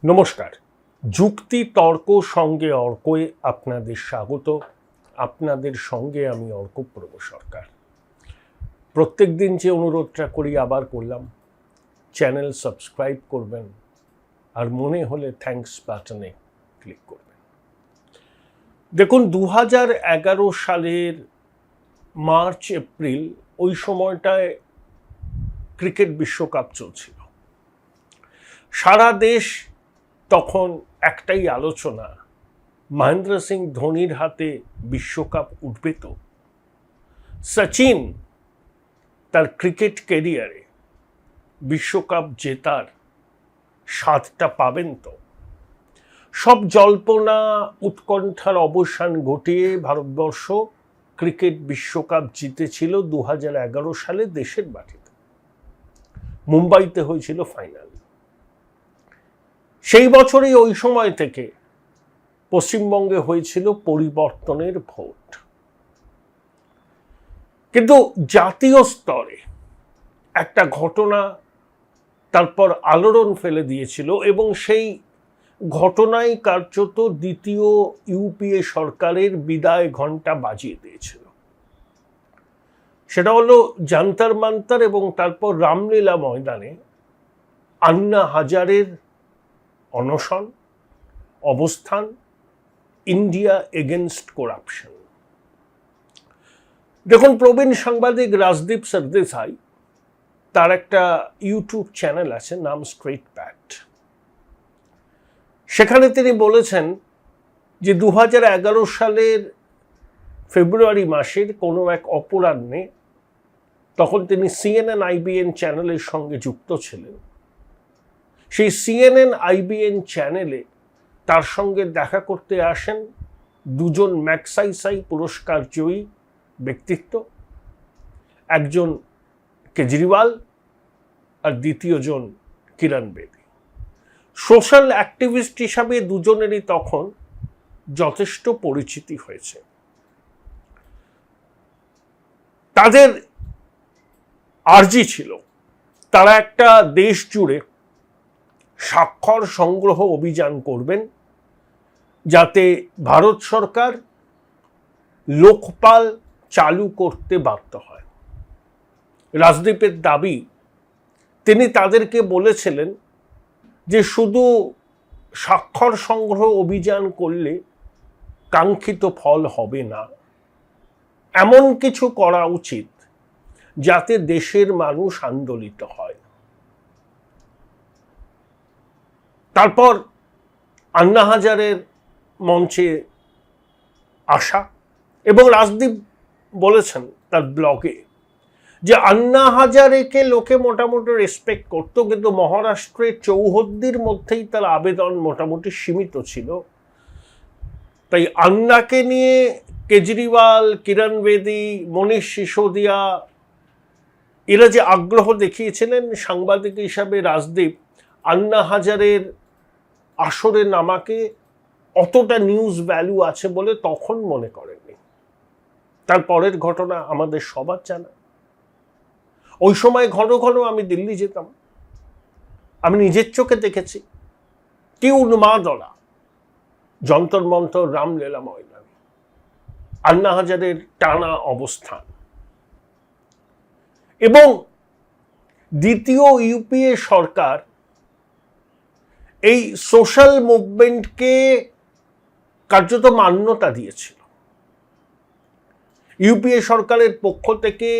নমস্কার। যুক্তি তর্ক সঙ্গে অর্কয়ে আপনাদের স্বাগত। আপনাদের সঙ্গে আমি অর্কপ্রভ সরকার। প্রত্যেক দিন যে অনুরোধটা করি আবার করলাম, চ্যানেল সাবস্ক্রাইব করবেন আর মনে হলে থ্যাঙ্কস বাটনে ক্লিক করবেন। দেখুন, 2011 সালের মার্চ এপ্রিল ওই সময়টায় ক্রিকেট বিশ্বকাপ চলছিল। সারা দেশ তখন একটাই আলোচনা, মহেন্দ্র সিং ধোনির হাতে বিশ্বকাপ উঠবে তো, সচিন তার ক্রিকেট ক্যারিয়ারে বিশ্বকাপ জেতার স্বাদটা পাবেন তো। সব জল্পনা উৎকণ্ঠার অবসান ঘটিয়ে ভারতবর্ষ ক্রিকেট বিশ্বকাপ জিতেছিল 2011 সালে দেশের মাটিতে। মুম্বাইতে হয়েছিল ফাইনাল। সেই বছরই ওই সময় থেকে পশ্চিমবঙ্গে হয়েছিল পরিবর্তনের ভোট। কিন্তু জাতীয় স্তরে একটা ঘটনা তারপর আলোড়ন ফেলে দিয়েছিল এবং সেই ঘটনায় কার্যত দ্বিতীয় ইউপিএ সরকারের বিদায় ঘণ্টা বাজিয়ে দিয়েছিল। সেটা হলো জান্তর মান্তর এবং তারপর রামলীলা ময়দানে আন্না হাজারের অনশন, অবস্থান, ইন্ডিয়া এগেনস্ট করাপশন। দেখুন, প্রবীণ সাংবাদিক রাজদীপ সরদেসাই, তার একটা ইউটিউব চ্যানেল আছে নাম স্ট্রেট প্যাট। সেখানে তিনি বলেছেন যে 2011 সালের ফেব্রুয়ারি মাসের কোনো এক অপরাহ্নে, তখন তিনি CNN IBN চ্যানেলের সঙ্গে যুক্ত ছিলেন, সেই CNN IBN চ্যানেলে তার সঙ্গে দেখা করতে আসেন দুজন ম্যাগসাইসাই পুরস্কার জয়ী ব্যক্তিত্ব, একজন কেজরিওয়াল আর দ্বিতীয়জন কিরণ বেদি। সোশ্যাল অ্যাক্টিভিস্ট হিসাবে দুজনেরই তখন যথেষ্ট পরিচিতি হয়েছে। তাদের আর্জি ছিল তারা একটা দেশ জুড়ে স্বাক্ষর সংগ্রহ অভিযান করবেন, যাতে ভারত সরকার লোকপাল চালু করতে বাধ্য হয়। রাজদীপের দাবি, তিনি তাদেরকে বলেছিলেন যে শুধু স্বাক্ষর সংগ্রহ অভিযান করলে কাঙ্ক্ষিত ফল হবে না, এমন কিছু করা উচিত যাতে দেশের মানুষ আন্দোলিত হয়। তারপর আন্না হাজারের মঞ্চে আসা, এবং রাজদীপ বলেছেন তার ব্লগে যে আন্না হাজারেকে লোকে মোটামুটি রেসপেক্ট করতো, কিন্তু মহারাষ্ট্রের চৌহদ্দির মধ্যেই তার আবেদন মোটামুটি সীমিত ছিল। তাই আন্নাকে নিয়ে কেজরিওয়াল, কিরণ বেদি, মনীষ সিসোদিয়া এরা যে আগ্রহ দেখিয়েছিলেন, সাংবাদিক হিসাবে রাজদীপ আন্না হাজারের আসরে নামাকে অতটা নিউজ ভ্যালু আছে বলে তখন মনে করেননি। তার পরের ঘটনা আমাদের সবার জানা। ওই সময় ঘন ঘন আমি দিল্লি যেতাম, আমি নিজের চোখে দেখেছি কি উন্মাদনা যন্তর মন্তর রামলীলা ময়দানে, আন্না হাজারের টানা অবস্থান। এবং দ্বিতীয় ইউপিএ সরকার এই সোশ্যাল মুভমেন্টকে কার্যত মান্যতা দিয়েছিল। ইউপিএ সরকারের পক্ষ থেকে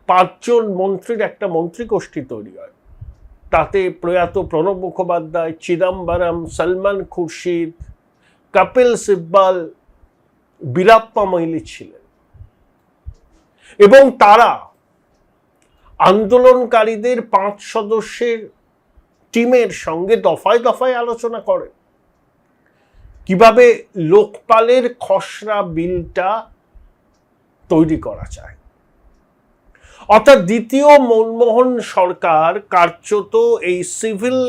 5 জন মন্ত্রীর একটা মন্ত্রীগোষ্ঠী তৈরি হয়। তাতে প্রয়াত প্রণব মুখোপাধ্যায়, চিদম্বরম, সলমান খুরশিদ, কপিল সিব্বল, বীরাপ্পা মৈলি ছিলেন। এবং তারা আন্দোলনকারীদের 5 সদস্যের টিমের সঙ্গে দফায় দফায় আলোচনা করেন কিভাবে লোকপালের খসড়া বিলটা তৈরি করা যায়। অর্থাৎ দ্বিতীয় মনমোহন সরকার কার্যত এই সিভিল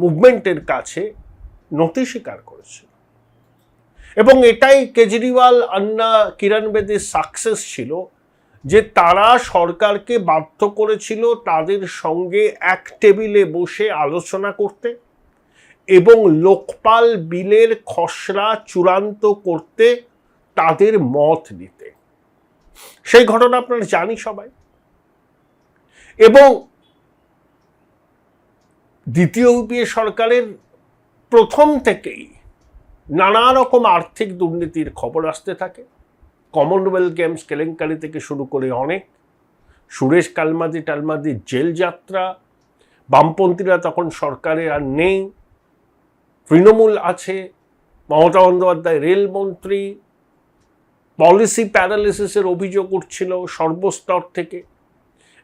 মুভমেন্টের কাছে নতি স্বীকার করেছিল, এবং এটাই কেজরিওয়াল, আন্না, কিরণ বেদির সাকসেস ছিল যে তারা সরকারকে বাধ্য করেছিল তাদের সঙ্গে এক টেবিলে বসে আলোচনা করতে এবং লোকপাল বিলের খসড়া চূড়ান্ত করতে তাদের মত দিতে। সেই ঘটনা আপনারা জানি সবাই। এবং দ্বিতীয় ইউপিএ সরকারের প্রথম থেকেই নানা রকম আর্থিক দুর্নীতির খবর আসতে থাকে। কমনওয়েলথ গেমস কেলেঙ্কারি থেকে শুরু করে অনেক, সুরেশ টালমাদির জেল যাত্রা, বামপন্থীরা তখন সরকারে আর নেই, তৃণমূল আছে, মমতা বন্দ্যোপাধ্যায় রেলমন্ত্রী, পলিসি প্যারালিসিসের অভিযোগ উঠছিল সর্বস্তর থেকে।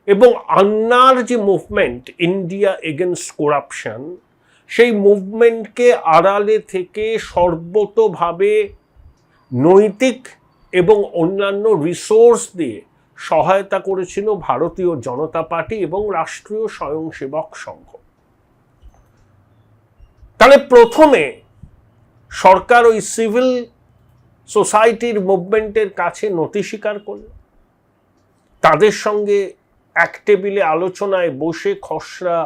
এবং আন্নার যে মুভমেন্ট ইন্ডিয়া এগেনস্ট করাপশন, সেই মুভমেন্টকে আড়ালে থেকে সর্বতোভাবে নৈতিক এবং অন্যান্য রিসোর্স দিয়ে সহায়তা করেছিল ভারতীয় জনতা পার্টি এবং রাষ্ট্রীয় স্বয়ংসেবক সংঘ। তাহলে প্রথমে সরকার ওই সিভিল সোসাইটির মুভমেন্টের কাছে নতি স্বীকার করল, তাদের সঙ্গে এক টেবিলে আলোচনায় বসে খসড়া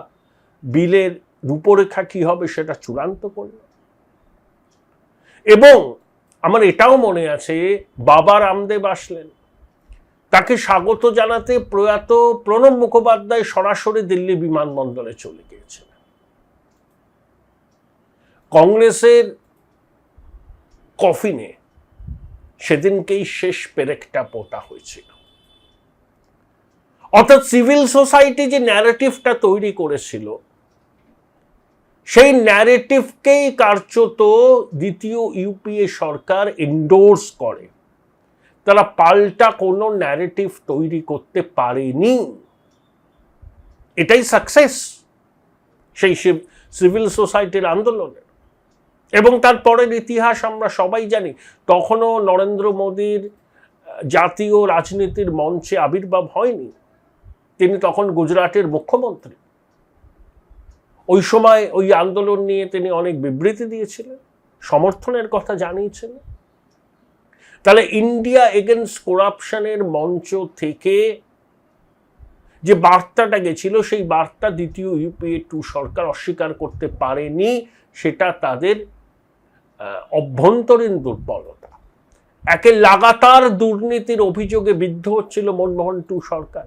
বিলের রূপরেখা কি হবে সেটা চূড়ান্ত করল। এবং আমার এটাও মনে আছে, বাবা রামদেব আসলেন, তাকে স্বাগত জানাতে প্রয়াত প্রণব মুখোপাধ্যায় সরাসরি দিল্লি বিমানবন্দরে চলে গিয়েছিলেন। কংগ্রেসের কফিনে সেদিনকেই শেষ পেরেকটা পোতা হয়েছিল। অর্থাৎ সিভিল সোসাইটি যে ন্যারেটিভটা তৈরি করেছিল, সেই ন্যারেটিভকেই কার্যত দ্বিতীয় ইউপিএ সরকার এন্ডোর্স করে। তারা পাল্টা কোনো ন্যারেটিভ তৈরি করতে পারেনি। এটাই সাকসেস সেই সিভিল সোসাইটির আন্দোলনের। এবং তারপরের ইতিহাস আমরা সবাই জানি। তখনও নরেন্দ্র মোদীর জাতীয় রাজনীতির মঞ্চে আবির্ভাব হয়নি, তিনি তখন গুজরাটের মুখ্যমন্ত্রী। ওই সময় ওই আন্দোলন নিয়ে তিনি অনেক বিবৃতি দিয়েছিলেন, সমর্থনের কথা জানিয়েছিলেন। তাহলে ইন্ডিয়া এগেনস্ট করাপশনের মঞ্চ থেকে যে বার্তাটা গেছিল, সেই বার্তা দ্বিতীয় ইউপিএ 2 সরকার অস্বীকার করতে পারেনি। সেটা তাদের অভ্যন্তরীণ দুর্বলতা। একে লাগাতার দুর্নীতির অভিযোগে বিদ্ধ হচ্ছিল মনমোহন 2 সরকার।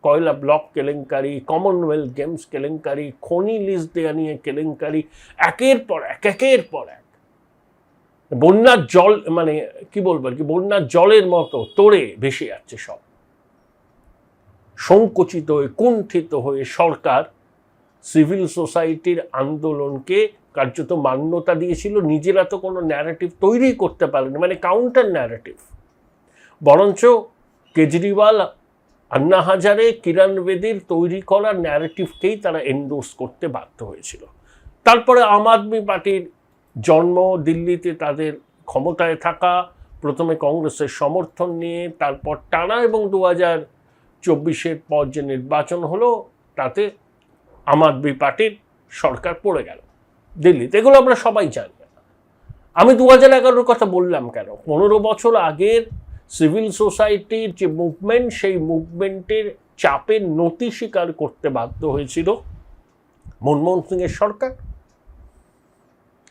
কয়লা ব্লক কেলেঙ্কারি, কমনওয়েলথ গেমস কেলেঙ্কারি, খনি লিজ দেয়া নিয়ে কেলেঙ্কারি, একের পর এক বন্যার জল, মানে কি বলবো আর কি, বন্যার জলের মতো তোড়ে ভেসে যাচ্ছে সব। সংকুচিত হয়ে, কুণ্ঠিত হয়ে সরকার সিভিল সোসাইটির আন্দোলনকে কার্যত মান্যতা দিয়েছিল। নিজেরা তো কোনো ন্যারেটিভ তৈরি করতে পারেনি, মানে কাউন্টার ন্যারেটিভ। বরঞ্চ কেজরিওয়াল, আন্না হাজারে, কিরণ বেদির তৈরি করা ন্যারেটিভকেই তারা এন্ডোর্স করতে বাধ্য হয়েছিল। তারপরে আম আদমি পার্টির জন্ম, দিল্লিতে তাদের ক্ষমতায় থাকা, প্রথমে কংগ্রেসের সমর্থন নিয়ে, তারপর টানা এবং 2024-এর পর যে নির্বাচন হলো, তাতে আম আদমি পার্টির সরকার পড়ে গেল দিল্লিতে। এগুলো আমরা সবাই জানি। আমি 2011-এর কথা বললাম কেন? 15 বছর আগের সিভিল সোসাইটির যে মুভমেন্ট, সেই মুভমেন্টের চাপে নতি স্বীকার করতে বাধ্য হয়েছিল মনমোহন সিংয়ের সরকার।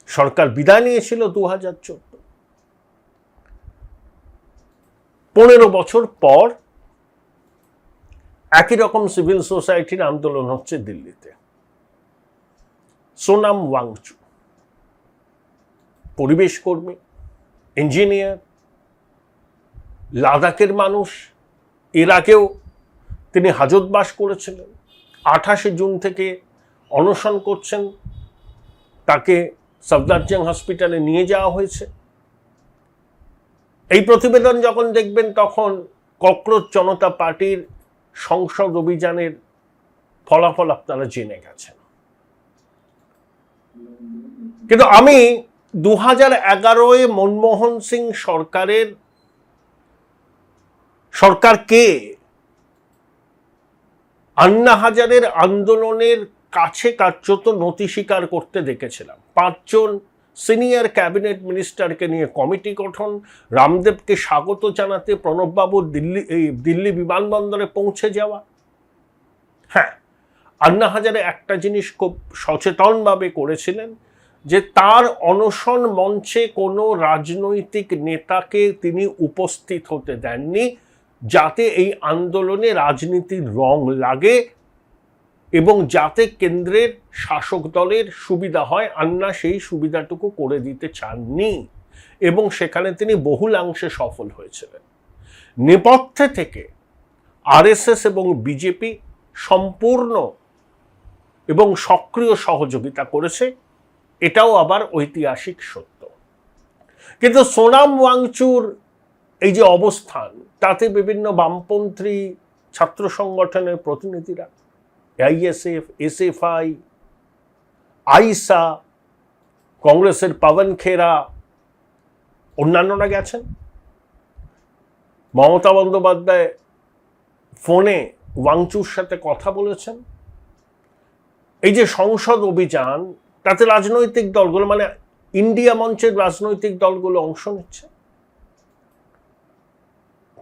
সরকার বিদায় নিয়েছিল 2014। 15 বছর পর একই রকম সিভিল সোসাইটির আন্দোলন হচ্ছে দিল্লিতে। সোনাম ওয়াংচু, পরিবেশ কর্মী, ইঞ্জিনিয়ার, লাদাখের মানুষ, এর আগেও তিনি হাজতবাস করেছিলেন। 28 জুন থেকে অনশন করছেন, তাকে সফদারজং হসপিটালে নিয়ে যাওয়া হয়েছে। এই প্রতিবেদন যখন দেখবেন, তখন ককরোচ জনতা পার্টির সংসদ অভিযানের ফলাফল আপনারা জেনে গেছেন। কিন্তু আমি 2011-এ মনমোহন সিং সরকারকে আন্না হাজারের আন্দোলনের কাছে কার্যত নতি স্বীকার করতে দেখেছিলাম। 5 জন সিনিয়র ক্যাবিনেট মিনিস্টারকে নিয়ে কমিটি গঠন, রামদেবকে স্বাগত জানাতে প্রণববাবুর দিল্লি বিমানবন্দরে পৌঁছে যাওয়া। হ্যাঁ, আন্না হাজারে একটা জিনিস খুব সচেতনভাবে করেছিলেন, যে তার অনশন মঞ্চে কোনো রাজনৈতিক নেতাকে তিনি উপস্থিত হতে দেননি, যাতে এই আন্দোলনে রাজনীতির রং লাগে এবং যাতে কেন্দ্রের শাসক দলের সুবিধা হয়। আন্না সেই সুবিধাটুকু করে দিতে চাননি এবং সেখানে তিনি বহুলাংশে সফল হয়েছিলেন। নেপথ্যে থেকে আরএসএস এবং বিজেপি সম্পূর্ণ এবং সক্রিয় সহযোগিতা করেছে, এটাও আবার ঐতিহাসিক সত্য। কিন্তু সোনাম ওয়াংচুর এই যে অবস্থান, তাতে বিভিন্ন বামপন্থী ছাত্র সংগঠনের প্রতিনিধিরা, আইএসএফ, এসএফআই, আইসা, কংগ্রেসের পবন খেরা, অন্যান্যরা গেছেন। মমতা বন্দ্যোপাধ্যায় ফোনে ওয়াংচুর সাথে কথা বলেছেন। এই যে সংসদ অভিযান, তাতে রাজনৈতিক দলগুলো, মানে ইন্ডিয়া মঞ্চের রাজনৈতিক দলগুলো অংশ নিচ্ছে।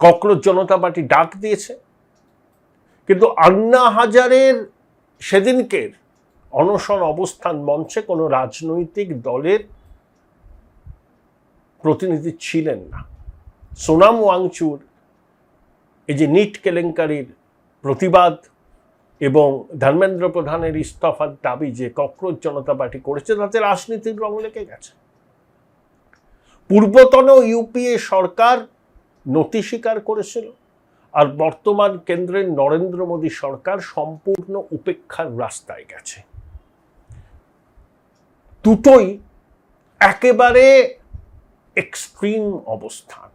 ককরোচ জনতা পার্টি ডাক দিয়েছে, কিন্তু আন্না হাজারের সেদিনকের অনশন অবস্থান মঞ্চে কোনো রাজনৈতিক দলের প্রতিনিধি ছিলেন না। সোনাম ওয়াংচুর এই যে নিট কেলেঙ্কারির প্রতিবাদ এবং ধর্মেন্দ্র প্রধানের ইস্তফার দাবি যে ককরোচ জনতা পার্টি করেছে, তাতে রাজনীতির রং লেগে গেছে। পূর্বতন ইউপিএ সরকার নতি স্বীকার করেছিল, আর বর্তমান কেন্দ্রের নরেন্দ্র মোদী সরকার সম্পূর্ণ উপেক্ষার রাস্তায় গেছে। দুটোই একেবারে এক্সট্রিম অবস্থান।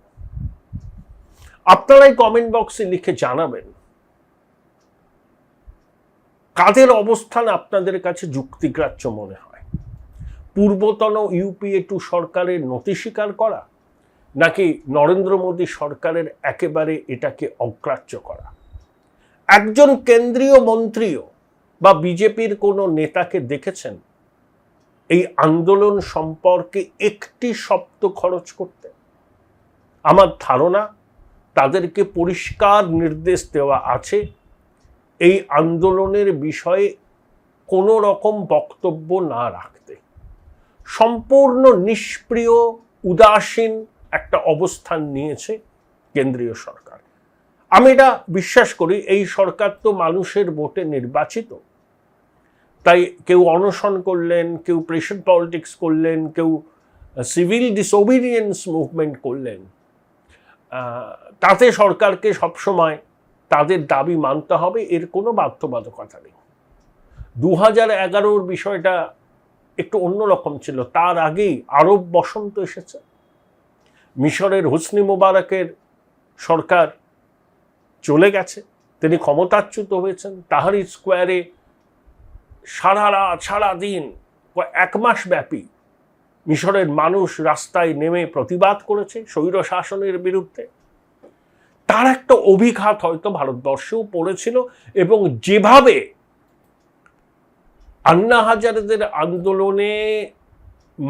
আপনারাই কমেন্ট বক্সে লিখে জানাবেন কাদের অবস্থান আপনাদের কাছে যুক্তিগ্রাহ্য মনে হয়। পূর্বতন ইউপিএ 2 সরকারের নতি স্বীকার করা, নাকি নরেন্দ্র মোদী সরকারের একেবারে এটাকে অগ্রাহ্য করা? একজন কেন্দ্রীয় মন্ত্রীও বা বিজেপির কোনো নেতাকে দেখেছেন এই আন্দোলন সম্পর্কে একটি শব্দ খরচ করতে? আমার ধারণা তাদেরকে পরিষ্কার নির্দেশ দেওয়া আছে এই আন্দোলনের বিষয়ে কোনো রকম বক্তব্য না রাখতে। সম্পূর্ণ নিষ্ক্রিয়, উদাসীন একটা অবস্থান নিয়েছে কেন্দ্রীয় সরকার। আমি এটা বিশ্বাস করি, এই সরকার তো মানুষের ভোটে নির্বাচিত, তাই কেউ অনশন করলেন, কেউ প্রেশার পলিটিক্স করলেন, কেউ সিভিল ডিসওবিডিয়েন্স মুভমেন্ট করলেন, তাতে সরকারকে সবসময় তাদের দাবি মানতে হবে, এর কোনো বাধ্যবাধকতা নেই। 2011-র বিষয়টা একটু অন্যরকম ছিল। তার আগেই আরব বসন্ত এসেছে। মিশরের হোসনি মোবারকের সরকার চলে গেছে, তিনি ক্ষমতাচ্যুত হয়েছেন। তাহরির স্কোয়ারে সারাদিন 1 মাস ব্যাপী মিশরের মানুষ রাস্তায় নেমে প্রতিবাদ করেছে স্বৈর শাসনের বিরুদ্ধে। তার একটা অভিঘাত হয়তো ভারতবর্ষেও পড়েছিল, এবং যেভাবে আন্না হাজারেদের আন্দোলনে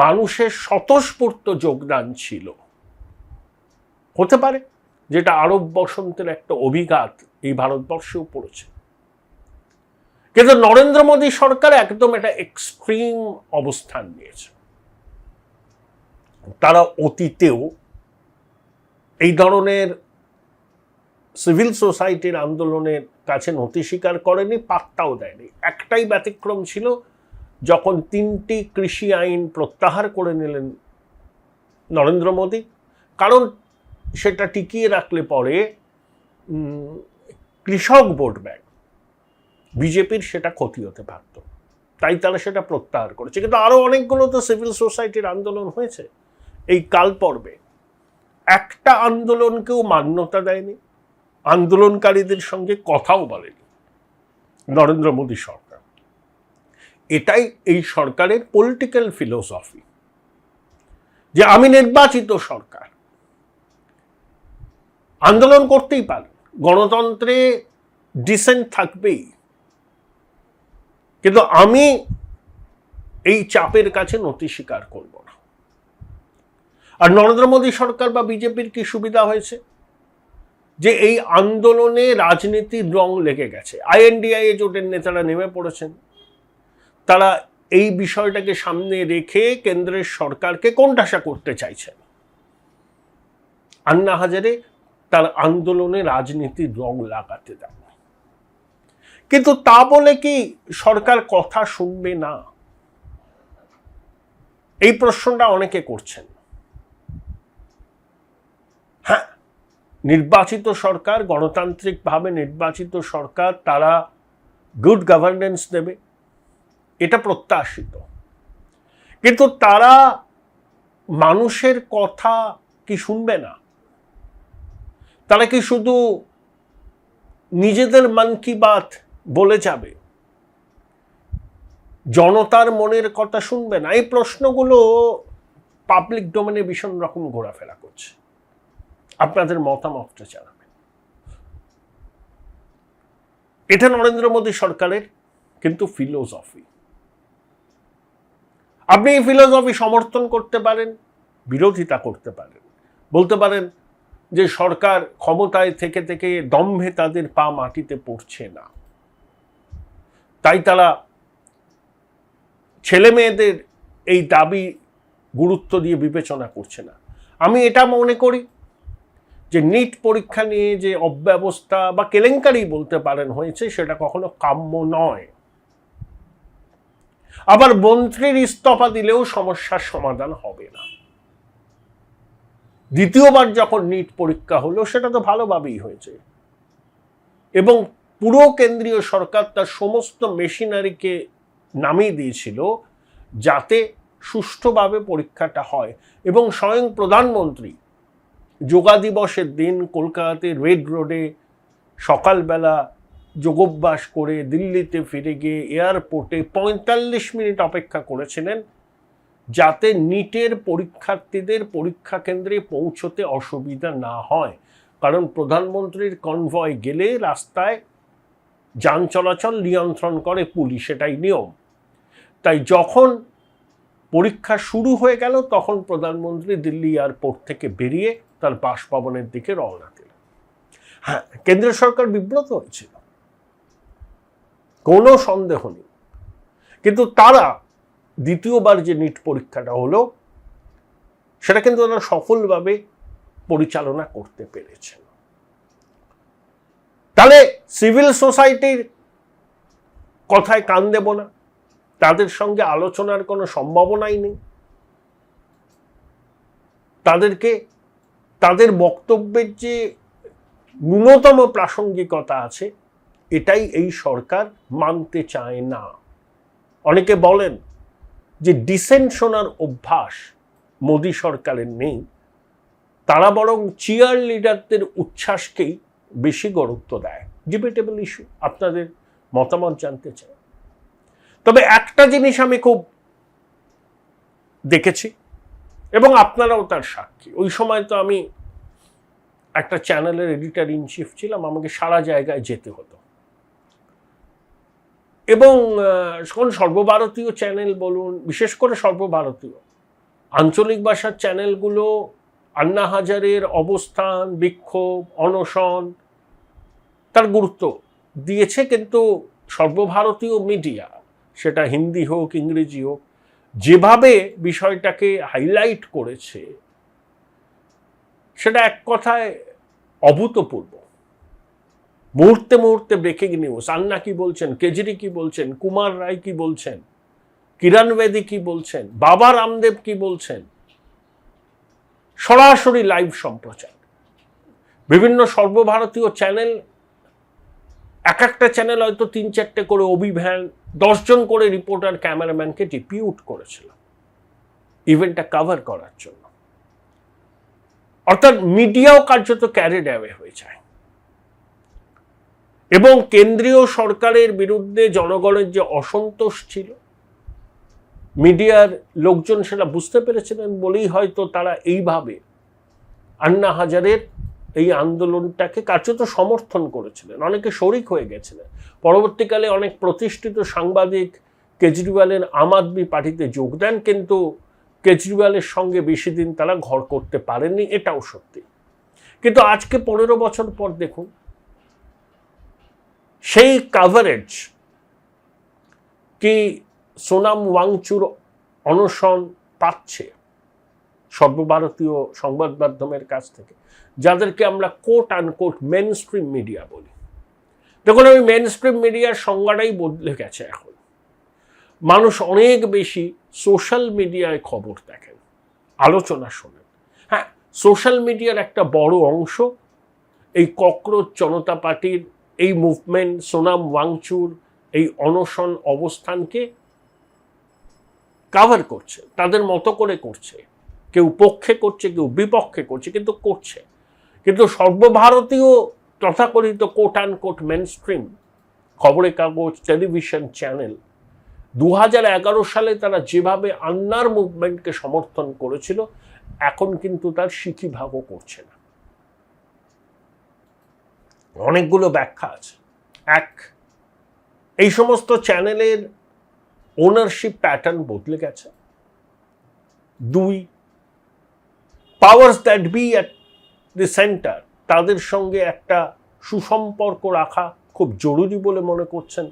মানুষের স্বতঃস্ফূর্ত যোগদান ছিল, হতে পারে যেটা আরব বসন্তের একটা অভিঘাত এই ভারতবর্ষেও পড়েছে। কিন্তু নরেন্দ্র মোদী সরকার একদম একটা এক্সট্রিম অবস্থান নিয়েছে। তারা অতীতেও এই ধরনের সিভিল সোসাইটির আন্দোলনের কাছে নতি স্বীকার করেনি, পাত্তাও দেয়নি। একটাই ব্যতিক্রম ছিল, যখন 3টি কৃষি আইন প্রত্যাহার করে নিলেন নরেন্দ্র মোদী, কারণ সেটা টিকিয়ে রাখলে পরে কৃষক ভোট ব্যাংক, বিজেপির সেটা ক্ষতি হতে পারত, তাই তারা সেটা প্রত্যাহার করেছে। কিন্তু আরো অনেকগুলো তো সিভিল সোসাইটির আন্দোলন হয়েছে এই কাল পর্বে, একটা আন্দোলনকেও মান্যতা দেয়নি, আন্দোলনকারীদের সঙ্গে কথাও বলেনি নরেন্দ্র মোদী সরকার। এটাই এই সরকারের পলিটিক্যাল ফিলোসফি, যে আমি নির্বাচিত সরকার, আন্দোলন করতেই পারে, গণতন্ত্রে ডিসেন্ট থাকবেই, কিন্তু আমি এই চাপের কাছে নতি স্বীকার করব না। আর নরেন্দ্র মোদী সরকার বা বিজেপির কি সুবিধা হয়েছে, যে এই আন্দোলনে রাজনীতির রং লেগে গেছে। INDIA জোটের নেতারা নেমে পড়েছেন, তারা এই বিষয়টাকে সামনে রেখে কেন্দ্রের সরকারকে কোণঠাসা করতে চাইছেন। আন্না হাজারে তার আন্দোলনে রাজনীতির রং লাগাতে দেন, কিন্তু তা বলে কি সরকার কথা শুনবে না? এই প্রশ্নটা অনেকে করছেন। হ্যাঁ, নির্বাচিত সরকার, গণতান্ত্রিকভাবে নির্বাচিত সরকার, তারা গুড গভর্নেন্স দেবে, এটা প্রত্যাশিত। কিন্তু তারা মানুষের কথা কি শুনবে না? তারা কি শুধু নিজেদের মন কি বাত বলে যাবে, জনতার মনের কথা শুনবে না? এই প্রশ্নগুলো পাবলিক ডোমেনে ভীষণ রকম ঘোরাফেরা করছে। আপনাদের মতামতটা জানাবেন। এটা নরেন্দ্র মোদী সরকারের কিন্তু ফিলোসফি। আপনি এই ফিলোসফি সমর্থন করতে পারেন, বিরোধিতা করতে পারেন, বলতে পারেন যে সরকার ক্ষমতায় থেকে থেকে দম্ভে তাদের পা মাটিতে পড়ছে না, তাই তারা ছেলে মেয়েদের এই দাবি গুরুত্ব দিয়ে বিবেচনা করছে না। আমি এটা মনে করি যে নিট পরীক্ষা নিয়ে যে অব্যবস্থা বা কেলেঙ্কারি বলতে পারেন হয়েছে, সেটা কখনো কাম্য নয়। আবার মন্ত্রীর ইস্তফা দিলেও সমস্যার সমাধান হবে না। দ্বিতীয়বার যখন নিট পরীক্ষা হলো, সেটা তো ভালোভাবেই হয়েছে, এবং পুরো কেন্দ্রীয় সরকার তার সমস্ত মেশিনারিকে নামিয়ে দিয়েছিল যাতে সুষ্ঠুভাবে পরীক্ষাটা হয়। এবং স্বয়ং প্রধানমন্ত্রী যোগা দিবসের দিন কলকাতাতে রেড রোডে সকালবেলা যোগাভ্যাস করে দিল্লিতে ফিরে গিয়ে এয়ারপোর্টে 45 মিনিট অপেক্ষা করেছিলেন যাতে নিটের পরীক্ষার্থীদের পরীক্ষা কেন্দ্রে পৌঁছতে অসুবিধা না হয়। কারণ প্রধানমন্ত্রীর কনভয় গেলে রাস্তায় যান চলাচল নিয়ন্ত্রণ করে পুলিশ, এটাই নিয়ম। তাই যখন পরীক্ষা শুরু হয়ে গেল, তখন প্রধানমন্ত্রী দিল্লি এয়ারপোর্ট থেকে বেরিয়ে তার বাসভবনের দিকে রওনা দিলেন। হ্যাঁ, কেন্দ্রীয় সরকার বিব্রত হয়েছিল, কোনো সন্দেহ নেই, কিন্তু তারা দ্বিতীয়বার যে নিট পরীক্ষাটা হলো, সেটা কিন্তু তারা সফলভাবে পরিচালনা করতে পেরেছেন। তাহলে সিভিল সোসাইটির কথায় কান দেব না, তাদের সঙ্গে আলোচনার কোনো সম্ভাবনাই নেই, তাদেরকে তাদের বক্তব্যের যে ন্যূনতম প্রাসঙ্গিকতা আছে, এটাই এই সরকার মানতে চায় না। অনেকে বলেন যে ডিসেন্ট শোনার অভ্যাস মোদী সরকারের নেই, তারা বরং চিয়ার লিডারদের উচ্ছ্বাসকেই বেশি গুরুত্ব দেয়। ডিবেটেবল ইস্যু, আপনাদের মতামত জানতে চাই। তবে একটা জিনিস আমি খুব দেখেছি, এবং আপনারাও তার সাক্ষী। ওই সময় তো আমি একটা চ্যানেলের এডিটর ইন চিফ ছিলাম, আমাকে সারা জায়গায় যেতে হতো, এবং কোন সর্বভারতীয় চ্যানেল বলুন, বিশেষ করে সর্বভারতীয় আঞ্চলিক ভাষার চ্যানেলগুলো আন্না হাজারের অবস্থান, বিক্ষোভ, অনশন তার গুরুত্ব দিয়েছে, কিন্তু সর্বভারতীয় মিডিয়া, সেটা হিন্দি হোক ইংরেজি হোক, যেভাবে বিষয়টাকে হাইলাইট করেছে, সেটা এক কথায় অভূতপূর্ব। মুহূর্তে মুহূর্তে ব্রেকিং নিউজ, আন্না কি বলছেন, কেজরি কি বলছেন, কুমার রায় কি বলছেন, কিরণ বেদি কি বলছেন, বাবা রামদেব কি বলছেন, সরাসরি লাইভ সম্প্রচার। বিভিন্ন সর্বভারতীয় চ্যানেল, এক একটা চ্যানেল হয়তো 3-4টে করে অভিভ্যান, 10 জন করে রিপোর্টার ক্যামেরাম্যানকে ডিপিউট করেছিল ইভেন্টটা কভার করার জন্য। অর্থাৎ মিডিয়াও কার্যত ক্যারিড অ্যাওয়ে হয়ে যায়, এবং কেন্দ্রীয় সরকারের বিরুদ্ধে জনগণের যে অসন্তোষ ছিল, মিডিয়ার লোকজন সেটা বুঝতে পেরেছিলেন বলেই হয়তো তারা এইভাবে আন্না হাজারের এই আন্দোলনটাকে কার্যত সমর্থন করেছিলেন, অনেকে শরিক হয়ে গেছিলেন। পরবর্তীকালে অনেক প্রতিষ্ঠিত সাংবাদিক কেজরিওয়ালের আম আদমি পার্টিতে যোগ দেন, কিন্তু কেজরিওয়ালের সঙ্গে বেশি দিন তারা ঘর করতে পারেননি, এটাও সত্যি। কিন্তু আজকে 15 বছর পর দেখুন সেই কাভারেজ কি সোনাম ওয়াংচুর অনশন পাচ্ছে সর্বভারতীয় সংবাদ মাধ্যমের কাছ থেকে, যাদেরকে আমরা quote unquote mainstream media বলি। দেখুন, ওই মেন স্ট্রিম মিডিয়ার সংজ্ঞাটাই বদলে গেছে। এখন মানুষ অনেক বেশি সোশ্যাল মিডিয়ায় খবর দেখেন, আলোচনা শোনেন। হ্যাঁ, সোশ্যাল মিডিয়ার একটা বড় অংশ এই ককরোচ জনতা পার্টির এই মুভমেন্ট, সোনাম ওয়াংচুর এই অনশন অবস্থানকে কাভার করছে, তাদের মতো করে করছে। কেউ পক্ষে করছে, কেউ বিপক্ষে করছে, কিন্তু করছে। কিন্তু সর্বভারতীয় তথাকথিত quote and quote mainstream খবরের কাগজ, টেলিভিশন চ্যানেল 2011 সালে তারা যেভাবে আন্নার মুভমেন্টকে সমর্থন করেছিল, এখন কিন্তু তার সিকিভাগও করছে না। অনেকগুলো ব্যাখ্যা আছে। এক, এই সমস্ত চ্যানেলের ওনারশিপ প্যাটার্ন বদলে গেছে। দুই, powers that be at the centre তাদের সঙ্গে একটা সুসম্পর্ক রাখা খুব জরুরি বলে মনে করছেন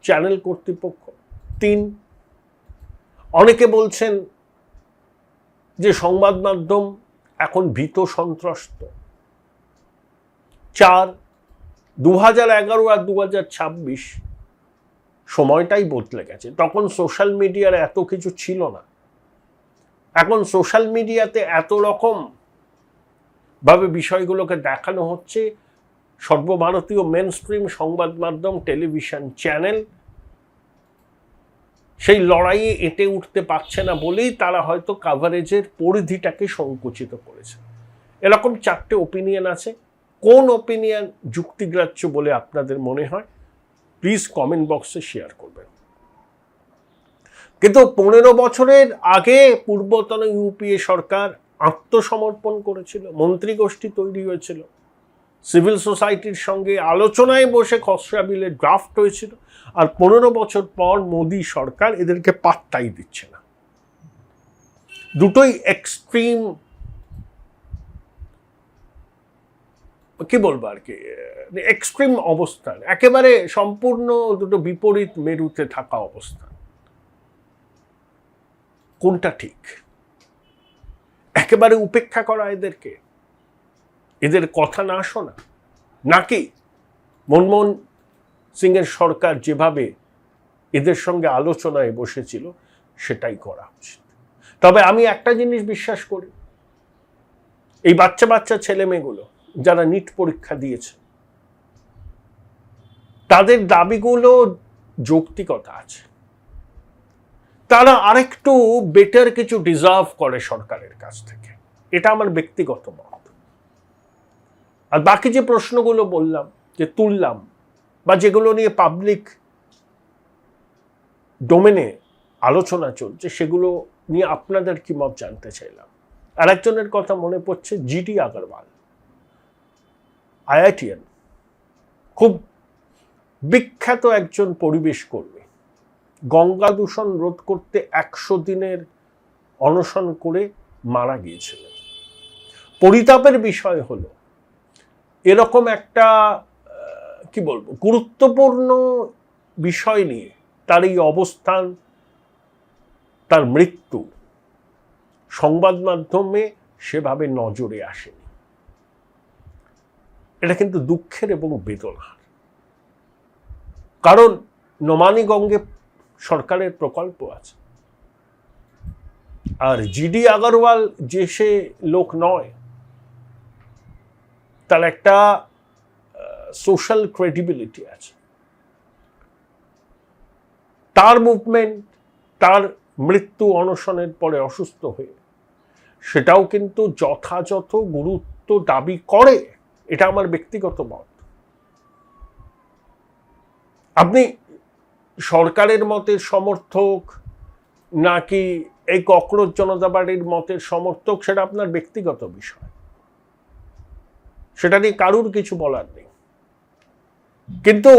চ্যানেল কর্তৃপক্ষ। তিন, অনেকে বলছেন যে সংবাদ মাধ্যম এখন ভীত সন্ত্রস্ত। চার, 2011 আর 2026 সময়টাই বদলে গেছে। তখন সোশ্যাল মিডিয়ার এত কিছু ছিল না। এখন সোশ্যাল মিডিয়াতে এত রকম ভাবে বিষয়গুলোকে দেখানো হচ্ছে। সর্বভারতীয় মেন স্ট্রিম সংবাদ মাধ্যম, টেলিভিশন চ্যানেল সেই লড়াইয়ে এঁটে উঠতে পারছে না বলেই তারা হয়তো কাভারেজের পরিধিটাকে সংকুচিত করেছে। এরকম 4টে ওপিনিয়ন আছে। কোন ওপিনিয়ন যুক্তিগ্রাহ্য বলে আপনাদের মনে হয় প্লিজ কমেন্ট বক্সে শেয়ার করবেন। কিন্তু 15 বছরের আগে পূর্বতন ইউপিএ সরকার আত্মসমর্পণ করেছিল, মন্ত্রী গোষ্ঠী তৈরি হয়েছিল, সিভিল সোসাইটির সঙ্গে আলোচনায় বসে খসড়া বিলের ড্রাফট হয়েছিল। আর 15 বছর পর মোদী সরকার এদেরকে পাত্তাই দিচ্ছে না। দুটোই এক্সট্রিম, কি বলবো আর কি, এক্সট্রিম অবস্থান, একেবারে সম্পূর্ণ দুটো বিপরীত মেরুতে থাকা অবস্থান। কোনটা ঠিক? একেবারে উপেক্ষা করা এদেরকে, এদের কথা না শোনা, নাকি মনমোহন সিংয়ের সরকার যেভাবে এদের সঙ্গে আলোচনায় বসেছিল সেটাই করা উচিত? তবে আমি একটা জিনিস বিশ্বাস করি, এই বাচ্চা বাচ্চা ছেলে মেয়েগুলো যারা নিট পরীক্ষা দিয়েছে তাদের দাবিগুলো যৌক্তিকতা আছে। তারা আরেকটু বেটার কিছু ডিজার্ভ করে সরকারের কাছ থেকে, এটা আমার ব্যক্তিগত মত। আর বাকি যে প্রশ্নগুলো বললাম, যে তুললাম, বা যেগুলো নিয়ে পাবলিক ডোমেনে আলোচনা চলছে, সেগুলো নিয়ে আপনাদের কি মত জানতে চাইলাম। আর একজনের কথা মনে পড়ছে, জিডি আগরওয়াল, আইআইটিএন, খুব বিখ্যাত একজন পরিবেশ কর্মী, গঙ্গা দূষণ রোধ করতে 100 দিনের অনশন করে মারা গিয়েছিলেন। পরিতাপের বিষয় হলো, এরকম একটা কি বলবো গুরুত্বপূর্ণ বিষয় নিয়ে তার এই অবস্থান, তার মৃত্যু সংবাদ মাধ্যমে সেভাবে নজরে আসেনি। এটা কিন্তু দুঃখের এবং বেদনার। কারণ নমামি গঙ্গে সরকারের প্রকল্প আছে, আর জিডি আগরওয়াল যে সে লোক নয়, তার একটা সোশ্যাল ক্রেডিবিলিটি আছে। তার মুভমেন্ট, তার মৃত্যু অনশনের পরে অসুস্থ হয়ে, সেটাও কিন্তু যথাযথ গুরুত্ব দাবি করে। এটা আমার ব্যক্তিগত মত। আপনি সরকারের মতের সমর্থক নাকি এই ককরোচ জনতা পার্টির মতের সমর্থক, সেটা আপনার ব্যক্তিগত বিষয়, সেটা নিয়ে কারুর কিছু বলার নেই। কিন্তু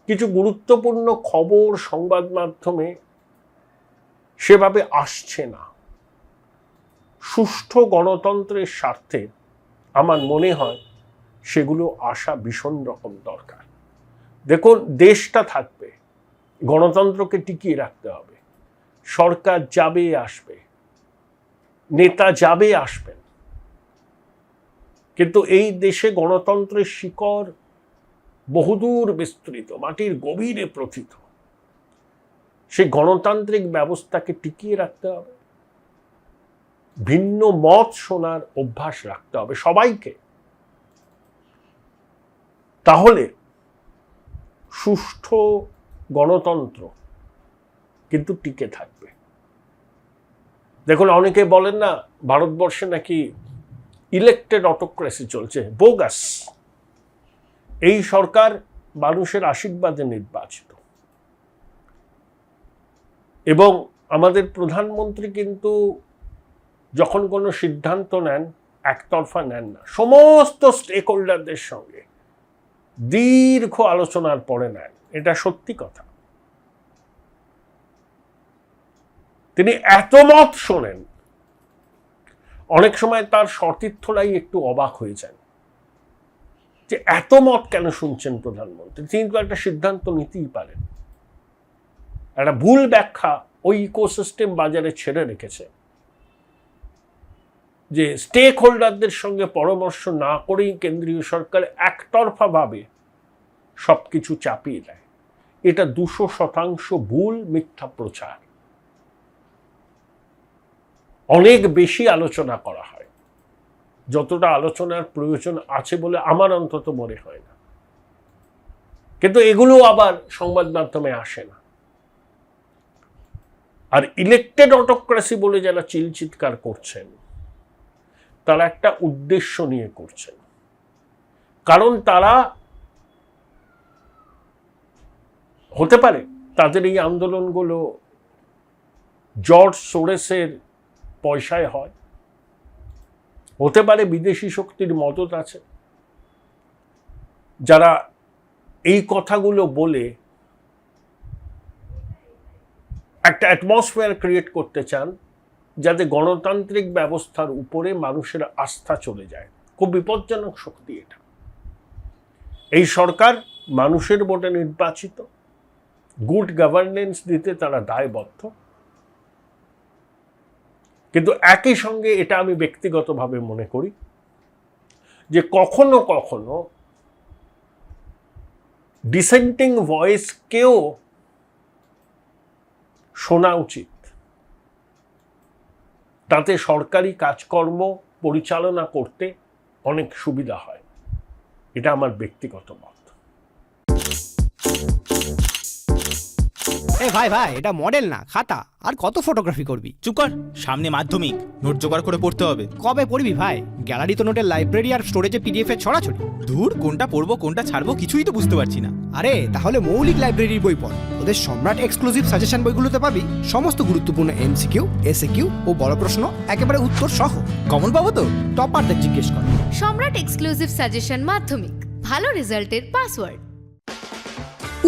কিছু গুরুত্বপূর্ণ খবর সংবাদ মাধ্যমে সেভাবে আসছে না, সুষ্ঠু গণতন্ত্রের স্বার্থে আমার মনে হয় সেগুলো আসা ভীষণ রকম দরকার। দেখুন, দেশটা থাকবে, গণতন্ত্রকে টিকিয়ে রাখতে হবে। সরকার যাবে আসবে, নেতা যাবে আসবেন, কিন্তু এই দেশে গণতন্ত্রের শিকড় বহুদূর বিস্তৃত, মাটির গভীরে প্রথিত। সেই গণতান্ত্রিক ব্যবস্থাকে টিকিয়ে রাখতে হবে, ভিন্ন মত শোনার অভ্যাস রাখতে হবে সবাইকে। তাহলে সুষ্ঠু গণতন্ত্র কিন্তু টিকে থাকবে। দেখুন, অনেকে বলেন না ভারতবর্ষে নাকি ইলেক্টেড অটোক্রেসি চলছে, বোগাস। এই সরকার মানুষের আশীর্বাদে নির্বাচিত, এবং আমাদের প্রধানমন্ত্রী কিন্তু যখন কোনো সিদ্ধান্ত নেন একতরফা নেন না, সমস্ত স্টেক হোল্ডারদের সঙ্গে দীর্ঘ আলোচনার পরে নেন। এটা সত্যি কথা। তিনি এত মত শোনেন, অনেক সময় তার সতীর্থরাই একটু অবাক হয়ে যান যে এত মত কেন শুনছেন প্রধানমন্ত্রী। তিনি তো একটা সিদ্ধান্ত নিতেই পারেন। একটা ভুল ব্যাখ্যা ওই ইকোসিস্টেম বাজারে ছেড়ে রেখেছে যে স্টেক হোল্ডারদের সঙ্গে পরামর্শ না করেই কেন্দ্রীয় সরকার একতরফাভাবে সবকিছু চাপিয়ে দেয়। এটা 200% ভুল, মিথ্যা প্রচার। অনেক বেশি আলোচনা করা হয়, যতটা আলোচনার প্রয়োজন আছে বলে আমার অন্তত মনে হয় না। কিন্তু এগুলো আবার সংবাদ মাধ্যমে আসে না। আর ইলেক্টেড অটোক্রেসি বলে যারা চিৎকার করছেন, তারা একটা উদ্দেশ্য নিয়ে করছেন। কারণ তারা, হতে পারে তাদের এই আন্দোলনগুলো জর্জ সোরেসের পয়সায় হয়, হতে পারে বিদেশি শক্তির মদত আছে, যারা এই কথাগুলো বলে একটা অ্যাটমসফিয়ার ক্রিয়েট করতে চান যাতে গণতান্ত্রিক ব্যবস্থার উপরে মানুষের আস্থা চলে যায়। খুব বিপজ্জনক শক্তি এটা। এই সরকার মানুষের ভোটে নির্বাচিত, গুড গভর্নেন্স দিতে তারা দায়বদ্ধ। কিন্তু একই সঙ্গে এটা আমি ব্যক্তিগতভাবে মনে করি যে কখনো কখনো ডিসেন্টিং ভয়েসকেও শোনা উচিত, তাতে সরকারি কাজকর্ম পরিচালনা করতে অনেক সুবিধা হয়। এটা আমার ব্যক্তিগত মত। ভাই ভাই, এটা মডেল না খাতা। আর কত ফটোগ্রাফি করবি? চুপ কর, সামনে মাধ্যমিক, নোট জোগাড় করে পড়তে হবে। কবে পড়বি ভাই? গ্যালারি তো নোটের লাইব্রেরি আর স্টোরেজে পিডিএফ এর ছড়াছড়ি। ধুর, কোনটা পড়বো কোনটা ছাড়বো কিছুই তো বুঝতে পারছি না। আরে তাহলে মৌলিক লাইব্রেরির বই পড়। ওদের সম্রাট এক্সক্লুসিভ সাজেশন বইগুলোতে পাবি সমস্ত গুরুত্বপূর্ণ এমসিকিউ, এসএকিউ ও বড় প্রশ্ন একেবারে উত্তর সহ। কমন পাবো তো? টপারদের জিজ্ঞেস কর। সম্রাট এক্সক্লুসিভ সাজেশন মাধ্যমিক, ভালো রেজাল্টের পাসওয়ার্ড।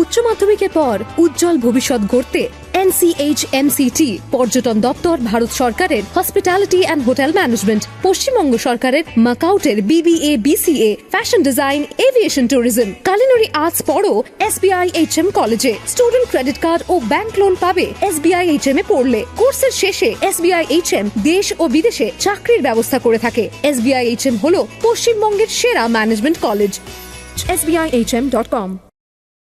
উচ্চ মাধ্যমিকের পর উজ্জ্বল ভবিষ্যৎ গড়তে NCHMCT পর্যটন দপ্তর, ভারত সরকারের hospitality and hotel management, Paschimbanga সরকারের মাকাউটের BBA BCA, fashion design, aviation tourism, culinary arts পড়ো SBI HM কলেজে। স্টুডেন্ট ক্রেডিট কার্ড ও ব্যাংক লোন পাবে SBI HM এ পড়লে। কোর্সের শেষে SBI HM দেশ ও বিদেশে চাকরির ব্যবস্থা করে থাকে। SBI HM হলো পশ্চিমবঙ্গের সেরা ম্যানেজমেন্ট কলেজ। SBIHM.com।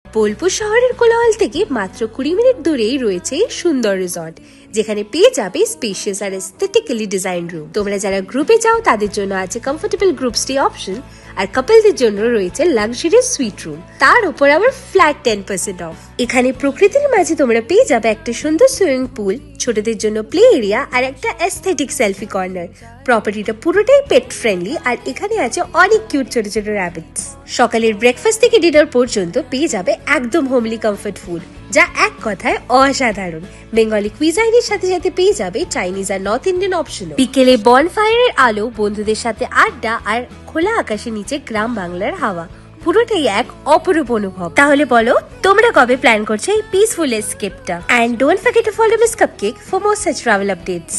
বোলপুর শহরের কোলাহল থেকে মাত্র 20 মিনিট দূরেই রয়েছে সুন্দর রিসর্ট, যেখানে পেয়ে যাবে স্পেশিয়াস আর এস্থেটিক্যালি ডিজাইন রুম। তোমরা যারা গ্রুপে যাও তাদের জন্য আছে কমফোর্টেবল গ্রুপ স্টে অপশন, আর কাপলদের জন্য রয়েছে লাক্সারিয়াস সুইট রুম, তার উপর আবার ফ্ল্যাট 10% অফ। এখানে প্রকৃতির মাঝে তোমরা পেয়ে যাবে একটা সুন্দর সুইমিং পুল, ছোটদের জন্য প্লে এরিয়া আর একটা এস্থেটিক সেলফি কর্নার। প্রপার্টিটা পুরোটাই পেট ফ্রেন্ডলি, আর এখানে আছে অনেক কিউট ছোট ছোট র্যাবিটস। সকালের ব্রেকফাস্ট থেকে ডিনার পর্যন্ত পেয়ে যাবে একদম হোমলি কমফর্ট ফুড, যা এক কথায় অসাধারণ। বেঙ্গলি কুইজাইনের সাথে সাথে পেয়ে যাবে চাইনিজ আর নর্থ ইন্ডিয়ান অপশনও। বিকেলে বনফায়ারের আলো, বন্ধুদের সাথে আড্ডা আর খোলা আকাশের নিচে গ্রাম বাংলার হাওয়া, পুরোটাই এক অপরূপ অনুভব। তাহলে বলো তোমরা কবে প্ল্যান করছো এই পিসফুল এসকেপটা? And don't forget to follow miss cupcake for more such travel updates.